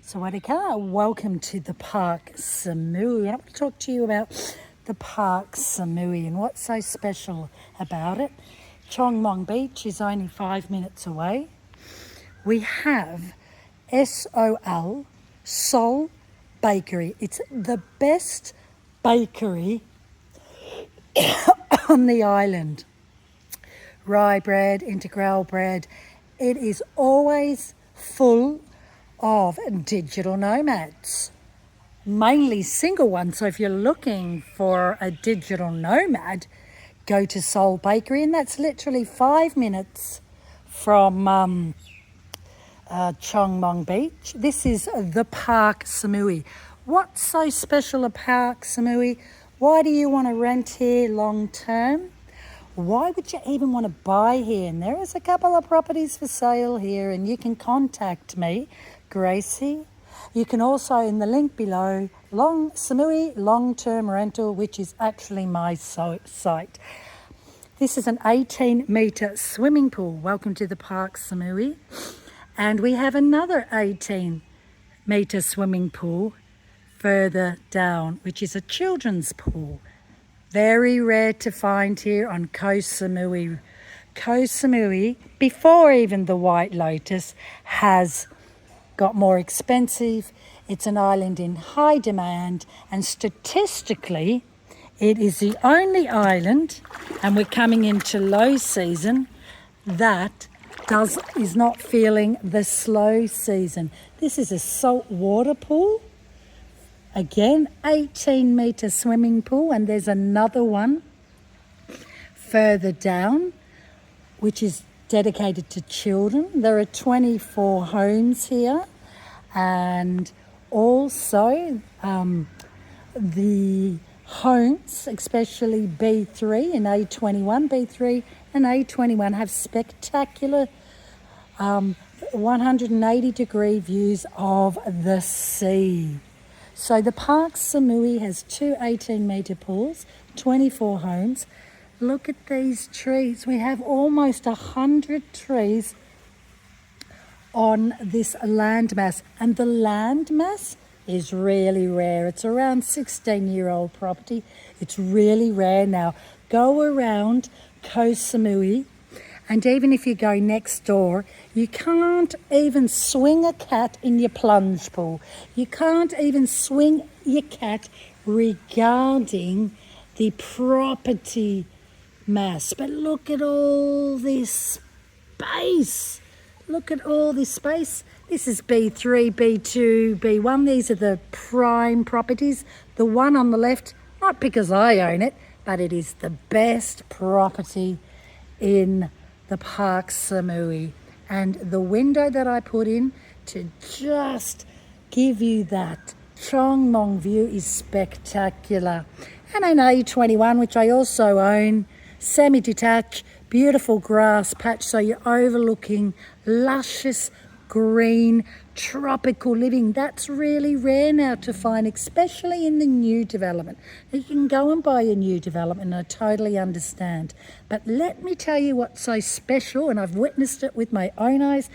Sawadika, welcome to the Park Samui. I want to talk to you about the Park Samui and what's so special about it. Choeng Mon Beach is only 5 minutes away. We have Sol Bakery. It's the best bakery on the island. Rye bread, integral bread. It is always full of digital nomads, mainly single ones. So if you're looking for a digital nomad, go to Sol Bakery, and that's literally 5 minutes from Choeng Mon Beach. This is the Park Samui. What's so special about Park Samui? Why do you want to rent here long term? Why would you even want to buy here? And there is a couple of properties for sale here, and you can contact me, Gracie. You can also, in the link below, Samui long-term rental, which is actually my site. This is an 18-metre swimming pool. Welcome to the Park Samui. And we have another 18-metre swimming pool further down, which is a children's pool. Very rare to find here on Koh Samui. Koh Samui, before even the White Lotus, has got more expensive. It's an island in high demand, and statistically, it is the only island, and we're coming into low season, that is not feeling the slow season. This is a saltwater pool. Again, 18-metre swimming pool, and there's another one further down, which is dedicated to children. There are 24 homes here, and also the homes, especially B3 and A21, B3 and A21 have spectacular 180-degree views of the sea. So the Park Samui has two 18-metre pools, 24 homes. Look at these trees. We have almost 100 trees on this landmass. And the landmass is really rare. It's around 16-year-old property. It's really rare now. Go around Koh Samui, and even if you go next door, you can't even swing a cat in your plunge pool. You can't even swing your cat regarding the property mass. But look at all this space. Look at all this space. This is B3, B2, B1. These are the prime properties. The one on the left, not because I own it, but it is the best property in the Park Samui. And the window that I put in to just give you that Choeng Mon view is spectacular. And an A21, which I also own, semi-detached, beautiful grass patch, so you're overlooking luscious green tropical living. That's really rare now to find, especially in the new development. You can go and buy a new development, and I totally understand, but let me tell you what's so special, and I've witnessed it with my own eyes,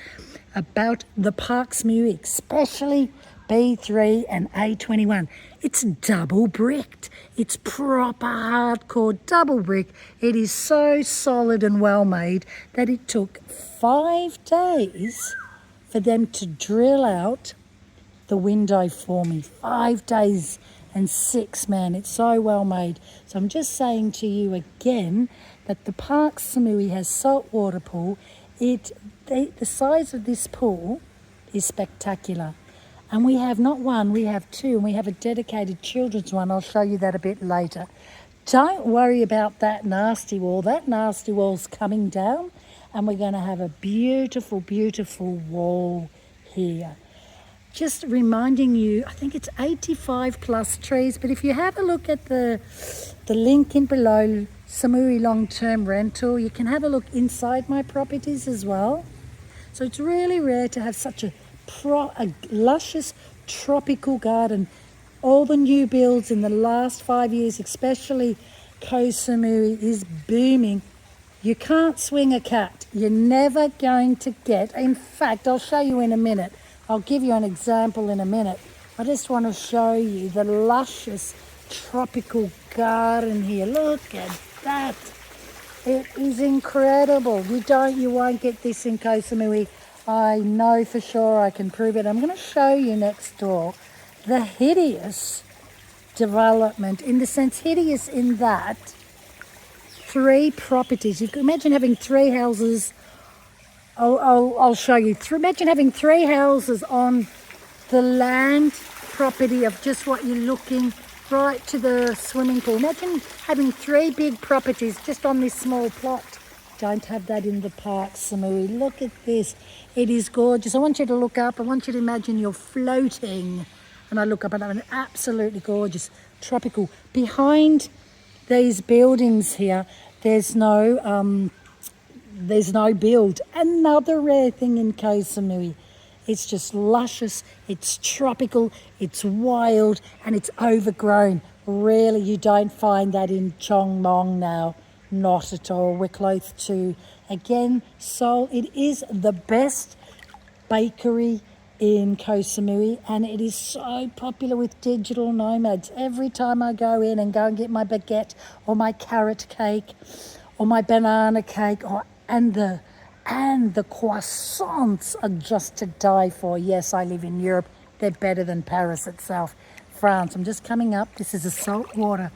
about the Park Samui, especially B3 and A21. It's double bricked. It's proper hardcore double brick. It is so solid and well made that it took 5 days for them to drill out the window for me. 5 days and 6 men. It's so well made. So I'm just saying to you again that the Park Samui has saltwater pool. The size of this pool is spectacular. And we have not one, we have two, and we have a dedicated children's one. I'll show you that a bit later. Don't worry about that nasty wall. That nasty wall's coming down, and we're going to have a beautiful, beautiful wall here. Just reminding you, I think it's 85 plus trees, but if you have a look at the link in below, Samui long-term rental, you can have a look inside my properties as well. So it's really rare to have such a luscious tropical garden. All the new builds in the last 5 years, especially Koh Samui, is booming. You can't swing a cat. You're never going to get, in fact, I'll show you in a minute, I'll give you an example in a minute. I just want to show you the luscious tropical garden here. Look at that. It is incredible. You won't get this in Koh Samui. I know for sure, I can prove it. I'm going to show you next door the hideous development, in the sense hideous in that 3 properties. You can imagine having 3 houses. I'll show you. Imagine having 3 houses on the land property of just what you're looking right to the swimming pool. Imagine having 3 big properties just on this small plot. Don't have that in the Park Samui. Look at this. It is gorgeous. I want you to look up. I want you to imagine you're floating. And I look up and I'm absolutely gorgeous. Tropical. Behind these buildings here, there's no build. Another rare thing in Koh Samui. It's just luscious, it's tropical, it's wild, and it's overgrown. Really, you don't find that in Choeng Mon now. Not at all. We're close to, again, Seoul. It is the best bakery in Koh Samui, and it is so popular with digital nomads. Every time I go in and go and get my baguette or my carrot cake or my banana cake, and the croissants are just to die for. Yes, I live in Europe. They're better than Paris itself. France. I'm just coming up. This is a saltwater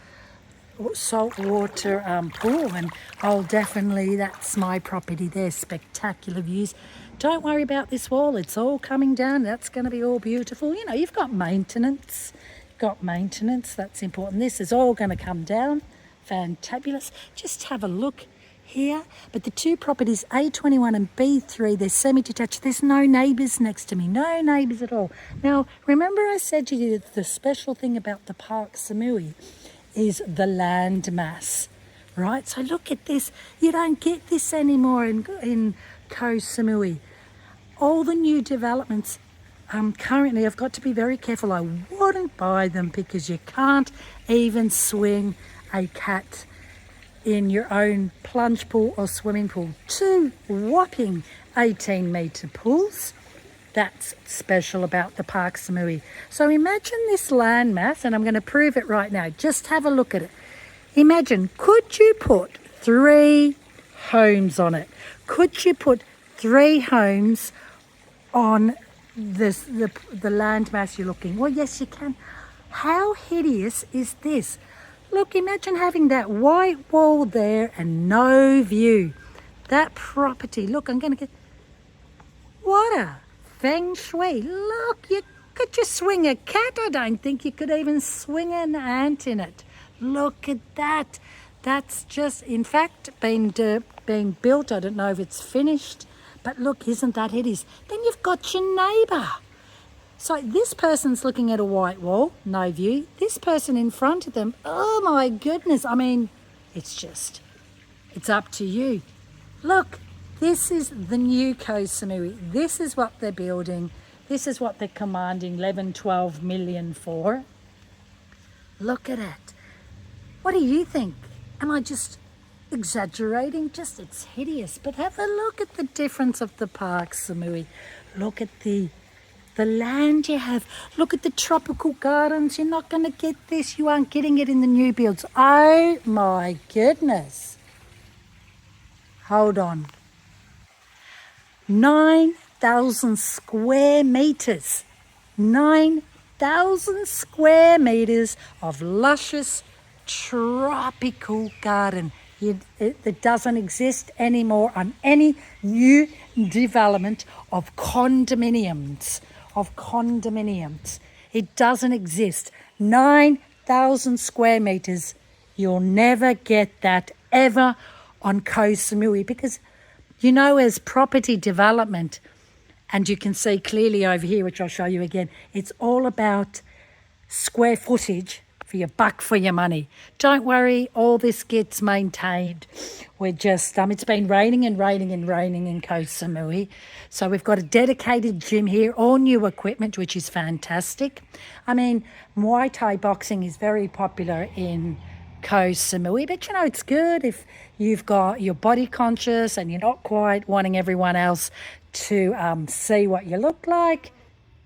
pool, and that's my property there. Spectacular views. Don't worry about this wall. It's all coming down. That's going to be all beautiful. You know, you've got maintenance. That's important. This is all going to come down. Fantabulous. Just have a look here. But the 2 properties, A21 and B3, they're semi-detached. There's no neighbours next to me. No neighbours at all. Now, remember I said to you that the special thing about the Park Samui is the land mass, right? So look at this. You don't get this anymore in Koh Samui. All the new developments currently, I've got to be very careful. I wouldn't buy them because you can't even swing a cat in your own plunge pool or swimming pool. 2 whopping 18-metre pools. That's special about the Park Samui. So imagine this land mass, and I'm going to prove it right now. Just have a look at it. Imagine, could you put 3 homes on it? Could you put 3 homes on the land mass you're looking? Well, yes, you can. How hideous is this? Look, imagine having that white wall there and no view. That property, look, I'm going to get... What a feng shui. Look, could you swing a cat? I don't think you could even swing an ant in it. Look at that. That's just, in fact, being built. I don't know if it's finished. But look, isn't that hideous? Then you've got your neighbour. So this person's looking at a white wall, no view. This person in front of them, oh my goodness. I mean, it's up to you. Look, this is the new Koh Samui. This is what they're building. This is what they're commanding 11, 12 million for. Look at it. What do you think? Am I just exaggerating? It's hideous. But have a look at the difference of the Park Samui. Look at the land you have. Look at the tropical gardens. You're not going to get this. You aren't getting it in the new builds. Oh my goodness. Hold on. 9,000 square meters. 9,000 square meters of luscious tropical garden. It doesn't exist anymore on any new development of condominiums. It doesn't exist. 9,000 square meters. You'll never get that ever on Koh Samui, because as property development, and you can see clearly over here, which I'll show you again, it's all about square footage for your buck, for your money. Don't worry, all this gets maintained. We're just, it's been raining in Koh Samui. So we've got a dedicated gym here, all new equipment, which is fantastic. Muay Thai boxing is very popular in Koh Samui, but it's good if you're body conscious and you're not quite wanting everyone else to see what you look like.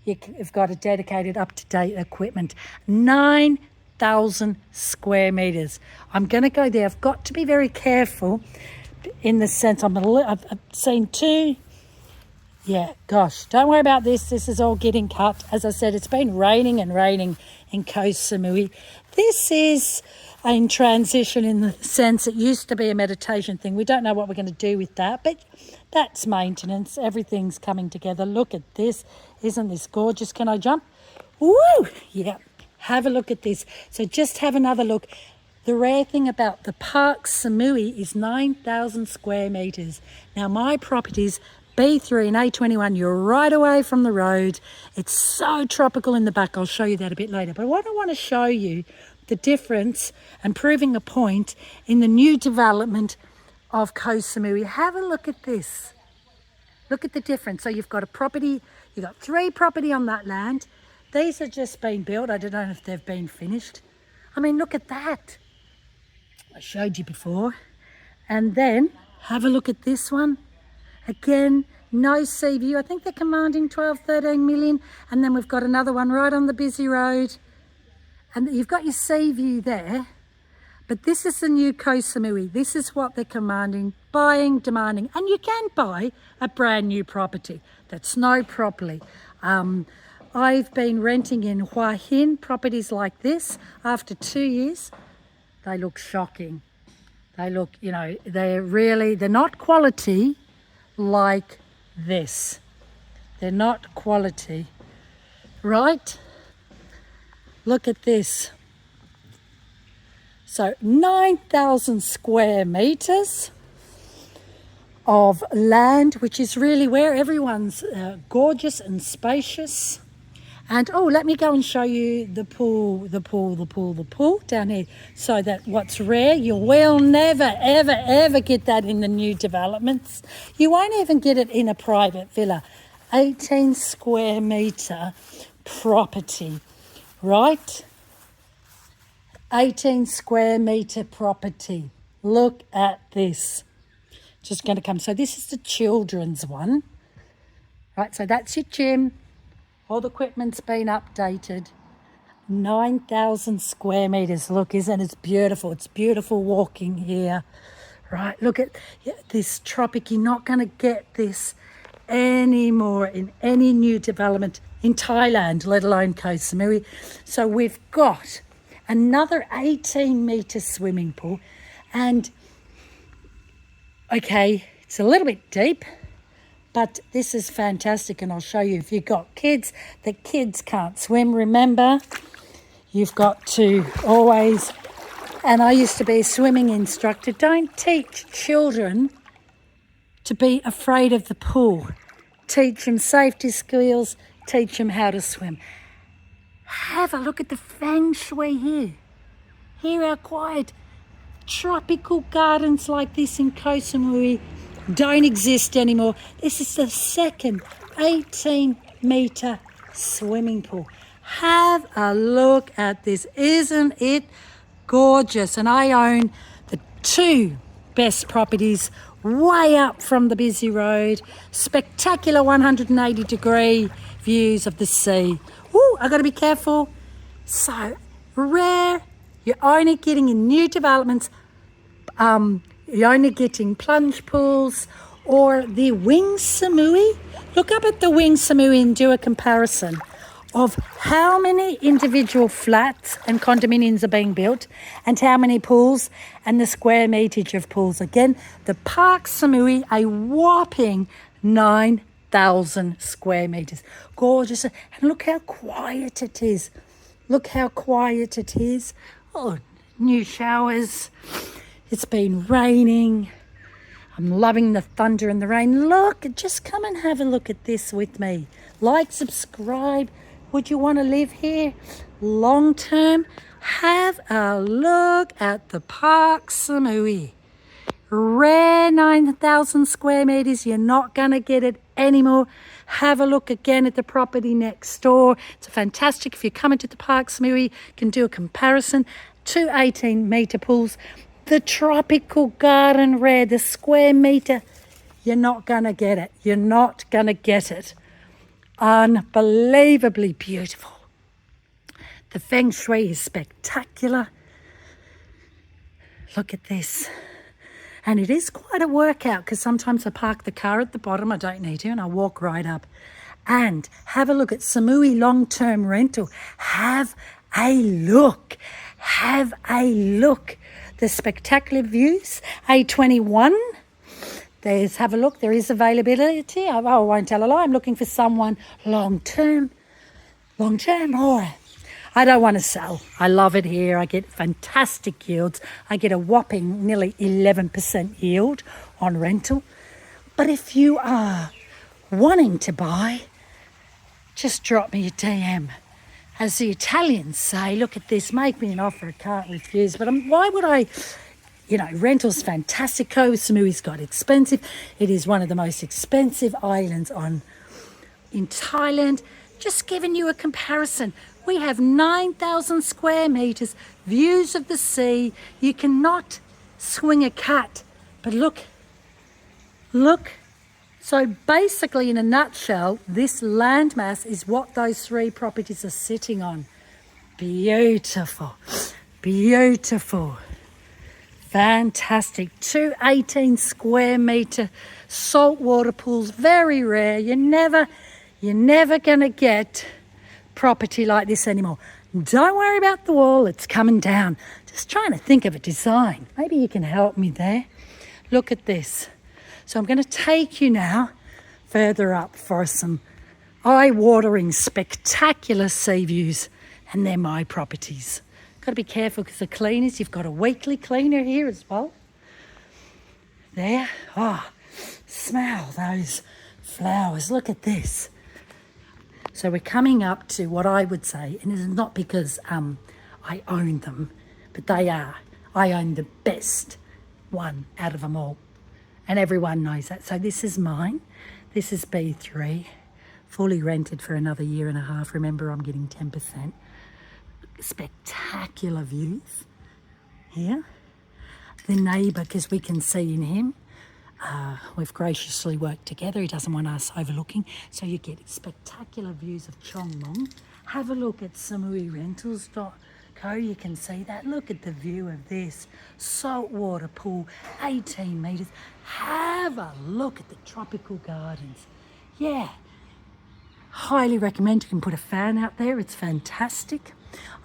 you've got a dedicated, up-to-date equipment. 9,000 square metres. I'm going to go there. I've got to be very careful in the sense I've seen two. Yeah, gosh, don't worry about this. This is all getting cut. As I said, it's been raining and raining in Koh Samui. This is in transition in the sense it used to be a meditation thing. We don't know what we're going to do with that, but that's maintenance. Everything's coming together. Look at this. Isn't this gorgeous? Can I jump? Woo! Yeah, have a look at this. So just have another look. The rare thing about the Park Samui is 9,000 square metres. Now, my property's B3 and A21, you're right away from the road. It's so tropical in the back. I'll show you that a bit later. But what I want to show you, the difference and proving a point in the new development of Koh Samui. Have a look at this. Look at the difference. So you've got a property, you've got 3 property on that land. These are just been built. I don't know if they've been finished. I mean, look at that. I showed you before. And then have a look at this one. Again, no sea view. I think they're commanding 12, 13 million. And then we've got another one right on the busy road. And you've got your sea view there. But this is the new Koh Samui. This is what they're commanding, buying, demanding. And you can buy a brand new property that's snowed properly. I've been renting in Hua Hin properties like this. After 2 years, they look shocking. They look, they're not quality like this. They're not quality, right? Look at this. So 9,000 square metres of land, which is really where everyone's gorgeous and spacious. And let me go and show you the pool down here. So that what's rare, you will never, ever, ever get that in the new developments. You won't even get it in a private villa. 18 square metre property, right? 18 square metre property. Look at this. Just going to come. So this is the children's one. Right, so that's your gym. All the equipment's been updated. 9,000 square metres. Look, isn't it beautiful? It's beautiful walking here. Right, look at this tropic. You're not going to get this anymore in any new development in Thailand, let alone Koh Samui. So we've got another 18-metre swimming pool. And, okay, it's a little bit deep. But this is fantastic, and I'll show you. If you've got kids, the kids can't swim, remember, you've got to always, and I used to be a swimming instructor, don't teach children to be afraid of the pool. Teach them safety skills, teach them how to swim. Have a look at the feng shui here. Here are quiet tropical gardens like this in Koh Samui don't exist anymore. This is the second 18-metre swimming pool. Have a look at this. Isn't it gorgeous? And I own the 2 best properties way up from the busy road. Spectacular 180-degree views of the sea. Ooh, I've got to be careful. So rare. You're only getting in new developments. You're only getting plunge pools or the Wing Samui. Look up at the Wing Samui and do a comparison of how many individual flats and condominiums are being built and how many pools and the square meterage of pools. Again, the Park Samui, a whopping 9,000 square metres. Gorgeous. And look how quiet it is. Look how quiet it is. Oh, new showers. It's been raining. I'm loving the thunder and the rain. Look, just come and have a look at this with me. Like, subscribe. Would you want to live here long term? Have a look at the Park Samui. Rare 9,000 square metres. You're not going to get it anymore. Have a look again at the property next door. It's fantastic. If you're coming to the Park Samui, you can do a comparison. 2 18-metre pools. The tropical garden rare, the square metre, you're not going to get it. You're not going to get it. Unbelievably beautiful. The feng shui is spectacular. Look at this. And it is quite a workout because sometimes I park the car at the bottom. I don't need to, and I walk right up. And have a look at Samui long-term rental. Have a look. Have a look. The spectacular views. A21. There's, have a look. There is availability. I won't tell a lie. I'm looking for someone long-term. Long-term, or I don't want to sell. I love it here. I get fantastic yields. I get a whopping nearly 11% yield on rental. But if you are wanting to buy, just drop me a DM. As the Italians say, look at this, make me an offer I can't refuse. But why would I? You know, rental's fantastic. Koh Samui's got expensive. It is one of the most expensive islands in Thailand. Just giving you a comparison. We have 9,000 square metres, views of the sea. You cannot swing a cat. But look. So basically, in a nutshell, this landmass is what those three properties are sitting on. Beautiful. Beautiful. Fantastic. 2 18 square metre saltwater pools. Very rare. You're never going to get property like this anymore. Don't worry about the wall. It's coming down. Just trying to think of a design. Maybe you can help me there. Look at this. So I'm going to take you now further up for some eye-watering, spectacular sea views. And they're my properties. Got to be careful because the cleaners, you've got a weekly cleaner here as well. There. Oh, smell those flowers. Look at this. So we're coming up to what I would say, and it is not because I own them, but they are. I own the best one out of them all. And everyone knows that. So this is mine. This is B3. Fully rented for another year and a half. Remember, I'm getting 10%. Spectacular views here. The neighbour, because we can see in him, we've graciously worked together. He doesn't want us overlooking. So you get spectacular views of Choeng Mon. Have a look at samuirentals.co. You can see that. Look at the view of this. Saltwater pool, 18 metres. Have a look at the tropical gardens. Yeah. Highly recommend. You can put a fan out there. It's fantastic.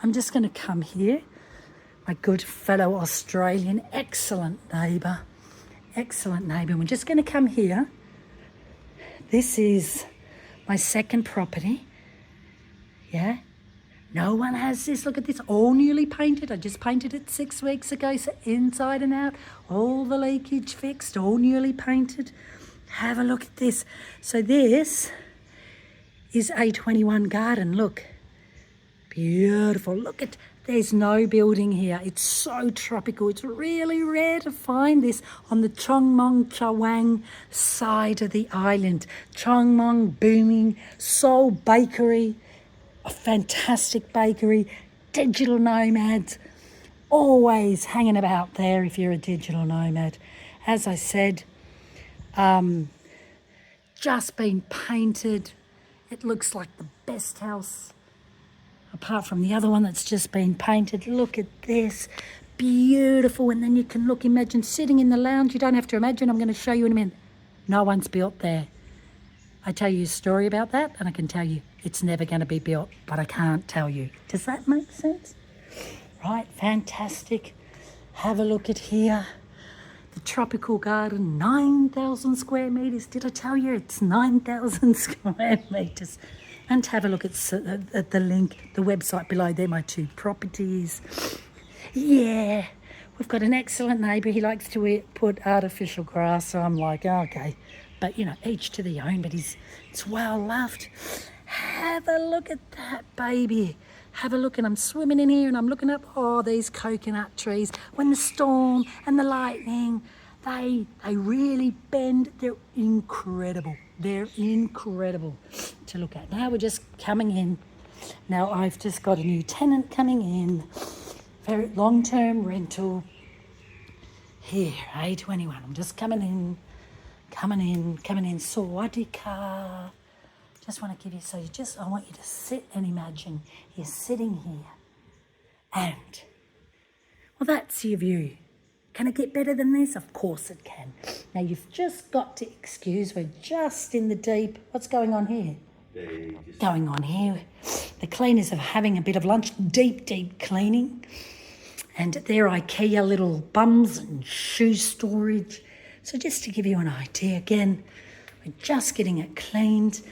I'm just going to come here. My good fellow Australian, excellent neighbour. Excellent neighbour. We're just going to come here. This is my second property. Yeah. No one has this. Look at this. All newly painted. I just painted it 6 weeks ago. So inside and out. All the leakage fixed. All newly painted. Have a look at this. So this is A21 garden. Look. Beautiful. Look at, there's no building here. It's so tropical. It's really rare to find this on the Choeng Mon Chawang side of the island. Choeng Mon booming, Seoul bakery, a fantastic bakery, digital nomads, always hanging about there if you're a digital nomad. As I said, just been painted. It looks like the best house apart from the other one that's just been painted. Look at this. Beautiful. And then you can look, imagine sitting in the lounge. You don't have to imagine. I'm going to show you in a minute. No one's built there. I tell you a story about that and I can tell you it's never going to be built, but I can't tell you. Does that make sense? Right, fantastic. Have a look at here. The tropical garden, 9,000 square metres. Did I tell you it's 9,000 square metres? And have a look at the link, the website below there, my 2 properties. Yeah, we've got an excellent neighbour. He likes to put artificial grass, so I'm like, oh, okay. But, you know, each to their own, but it's well loved. Have a look at that, baby. Have a look, and I'm swimming in here and I'm looking up, these coconut trees. When the storm and the lightning, they really bend. They're incredible. They're incredible to look at. Now we're just coming in. Now I've just got a new tenant coming in. Very long-term rental. Here, A21. I'm just coming in. Sawadika. Just want to give you, I want you to sit and imagine you're sitting here and, well, that's your view. Can it get better than this? Of course it can. Now you've just got to excuse, we're just in the deep. What's going on here? Going on here. The cleaners are having a bit of lunch, deep cleaning. And their IKEA little bums and shoe storage. So just to give you an idea, again, we're just getting it cleaned.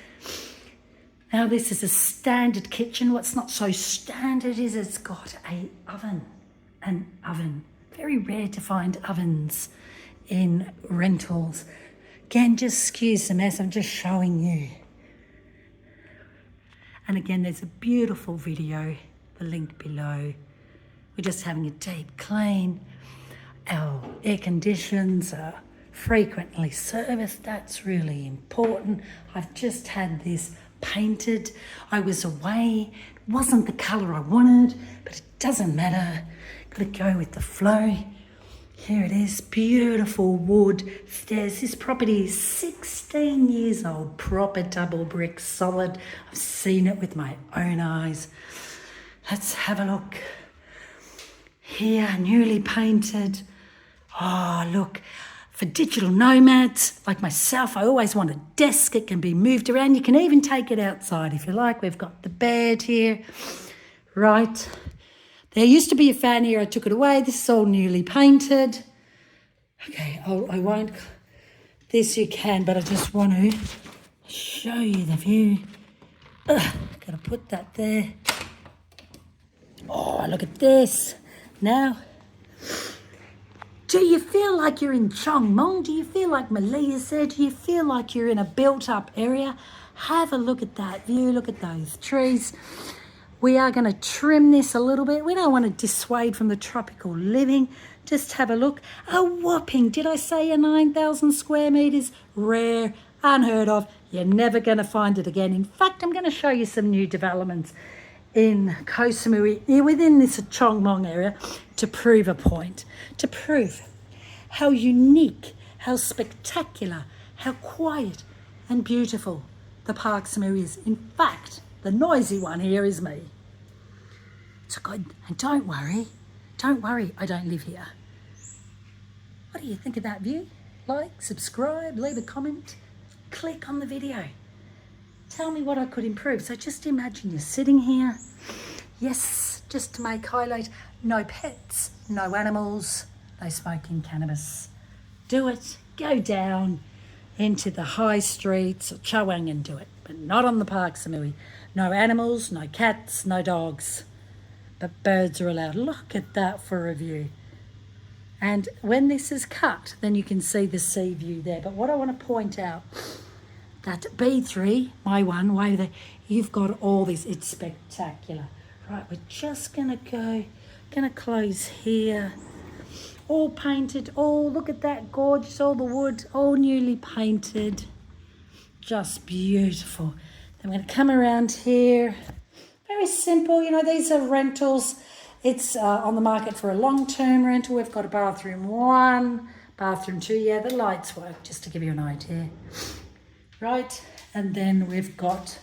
Now this is a standard kitchen. What's not so standard is it's got an oven. Very rare to find ovens in rentals. Again, just excuse the mess, I'm just showing you. And again, there's a beautiful video, the link below. We're just having a deep clean. Our air conditions are frequently serviced, that's really important. I've just had this painted. I was away, it wasn't the colour I wanted, but it doesn't matter. Gotta go with the flow. Here it is, beautiful wood stairs. This property is 16 years old, proper double brick, solid. I've seen it with my own eyes. Let's have a look. Here, newly painted. Oh, look, for digital nomads like myself, I always want a desk. It can be moved around. You can even take it outside if you like. We've got the bed here, right. There used to be a fan here, I took it away. This is all newly painted. Okay, I won't, this you can, but I just want to show you the view. Gotta put that there. Oh, look at this. Now, do you feel like you're in Choeng Mon? Do you feel like Malia said? Do you feel like you're in a built-up area? Have a look at that view. Look at those trees. We are going to trim this a little bit. We don't want to dissuade from the tropical living. Just have a look. A whopping, did I say a 9,000 square metres? Rare, unheard of. You're never going to find it again. In fact, I'm going to show you some new developments in Koh Samui, within this Choeng Mon area, to prove a point. To prove how unique, how spectacular, how quiet and beautiful the Park Samui is. In fact, the noisy one here is me. So good. And don't worry, I don't live here. What do you think of that view? Like, subscribe, leave a comment, click on the video. Tell me what I could improve. So just imagine you're sitting here. Yes, just to make highlight, no pets, no animals, no smoking cannabis. Do it, go down into the high streets of Choeng and do it, but not on the Park Samui. No animals, no cats, no dogs, but birds are allowed. Look at that for a view. And when this is cut, then you can see the sea view there. But what I want to point out, that B3, my one, way there, you've got all this, it's spectacular. Right, we're just gonna close here. All painted, look at that, gorgeous, all the wood, all newly painted. Just beautiful. Then we're gonna come around here. Very simple, these are rentals. It's on the market for a long-term rental. We've got a bathroom 1, bathroom 2, yeah, the lights work, just to give you an idea. Right, and then we've got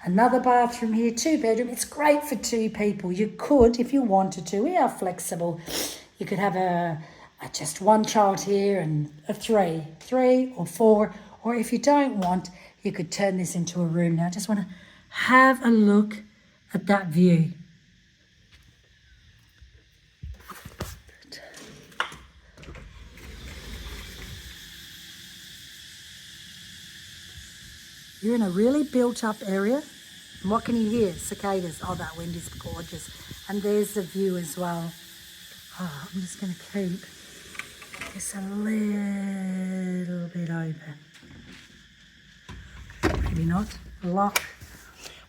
another bathroom here, 2-bedroom. It's great for 2 people. You could, if you wanted to, we are flexible. You could have a just 1 child here and a 3 or 4, or if you don't want, you could turn this into a room. Now I just want to have a look at that view. You're in a really built-up area. And what can you hear? Cicadas. Oh, that wind is gorgeous. And there's the view as well. Oh, I'm just going to keep this a little bit over. Maybe not. Lock.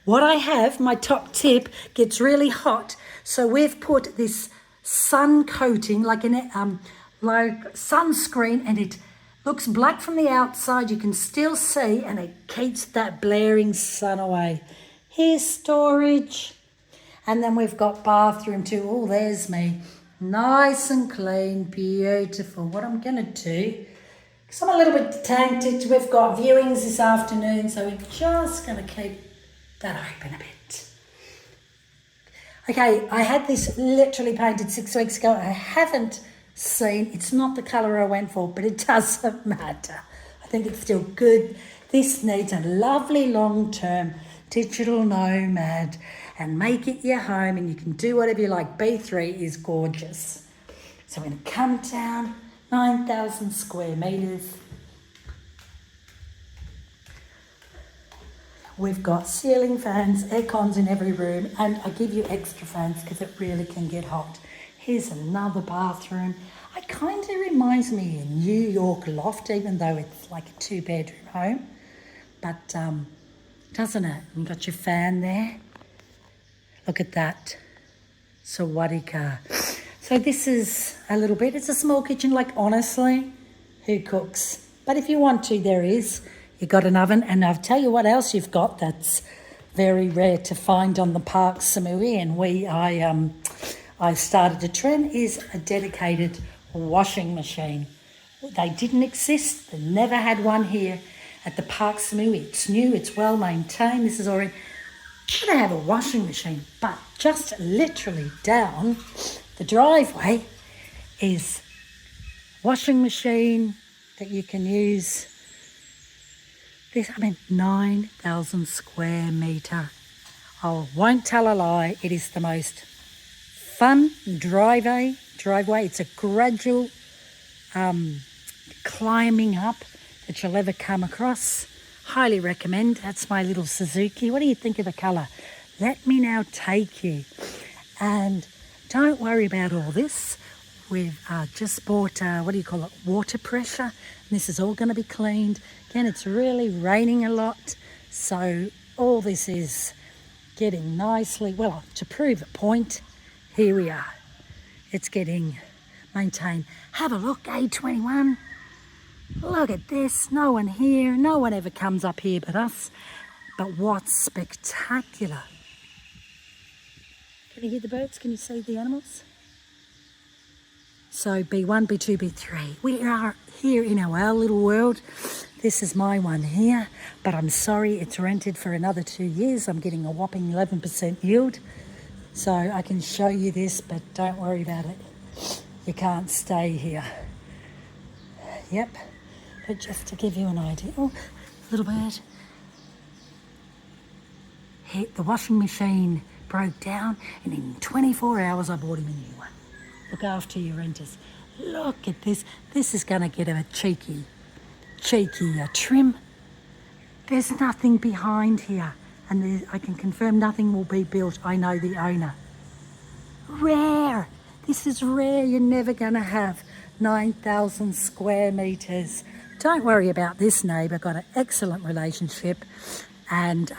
What I have, my top tip, gets really hot. So we've put this sun coating, like sunscreen, and it looks black from the outside. You can still see, and it keeps that blaring sun away. Here's storage. And then we've got bathroom too. Oh, there's me. Nice and clean, beautiful. What I'm going to do, So I'm a little bit tainted. We've got viewings this afternoon, so we're just going to keep that open a bit. Okay, I had this literally painted 6 weeks ago. I haven't seen, it's not the colour I went for, but it doesn't matter. I think it's still good. This needs a lovely long-term digital nomad and make it your home, and you can do whatever you like. B3 is gorgeous. So I'm going to come down 9,000 square metres. We've got ceiling fans, air cons in every room, and I give you extra fans because it really can get hot. Here's another bathroom. It kind of reminds me of a New York loft, even though it's like a 2-bedroom home. But doesn't it? You've got your fan there. Look at that. Sawadika. So this is a little bit, it's a small kitchen, like honestly, who cooks? But if you want to, there is. You've got an oven, and I'll tell you what else you've got that's very rare to find on the Park Samui, and I started a trend, is a dedicated washing machine. They didn't exist. They never had one here at the Park Samui. It's new, it's well maintained. This is already, they have a washing machine, but just literally down the driveway is washing machine that you can use. This, 9,000 square metre. I won't tell a lie, it is the most fun driveway. It's a gradual climbing up that you'll ever come across. Highly recommend. That's my little Suzuki. What do you think of the colour? Let me now take you. And don't worry about all this. We've just bought, water pressure. And this is all going to be cleaned. Again, it's really raining a lot. So all this is getting nicely, well, to prove a point, here we are. It's getting maintained. Have a look, A21. Look at this. No one here. No one ever comes up here but us. But what's spectacular? Can you hear the birds? Can you see the animals? So B1, B2, B3. We are here in our little world. This is my one here, but I'm sorry, it's rented for another 2 years. I'm getting a whopping 11% yield. So I can show you this, but don't worry about it. You can't stay here. Yep, but just to give you an idea, little bird. The washing machine broke down, and in 24 hours I bought him a new one. Look after your renters. Look at this. This is going to get a cheeky trim. There's nothing behind here, and I can confirm nothing will be built. I know the owner. Rare. This is rare. You're never going to have 9,000 square metres. Don't worry about this neighbour. Got an excellent relationship, and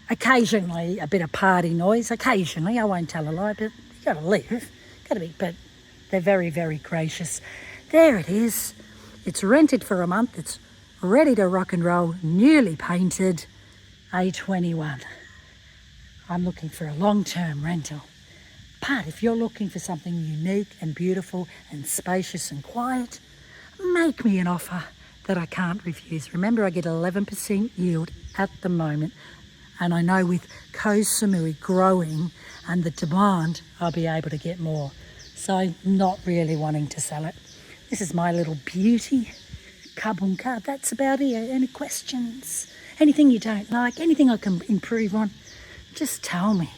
occasionally a bit of party noise. Occasionally, I won't tell a lie, but you got to live. Got to be. But they're very, very gracious. There it is. It's rented for a month. It's ready to rock and roll, newly painted, A21. I'm looking for a long-term rental. But if you're looking for something unique and beautiful and spacious and quiet, make me an offer that I can't refuse. Remember, I get 11% yield at the moment, and I know with Koh Samui growing and the demand, I'll be able to get more. So not really wanting to sell it. This is my little beauty. Kabunka, that's about it. Any questions? Anything you don't like? Anything I can improve on? Just tell me.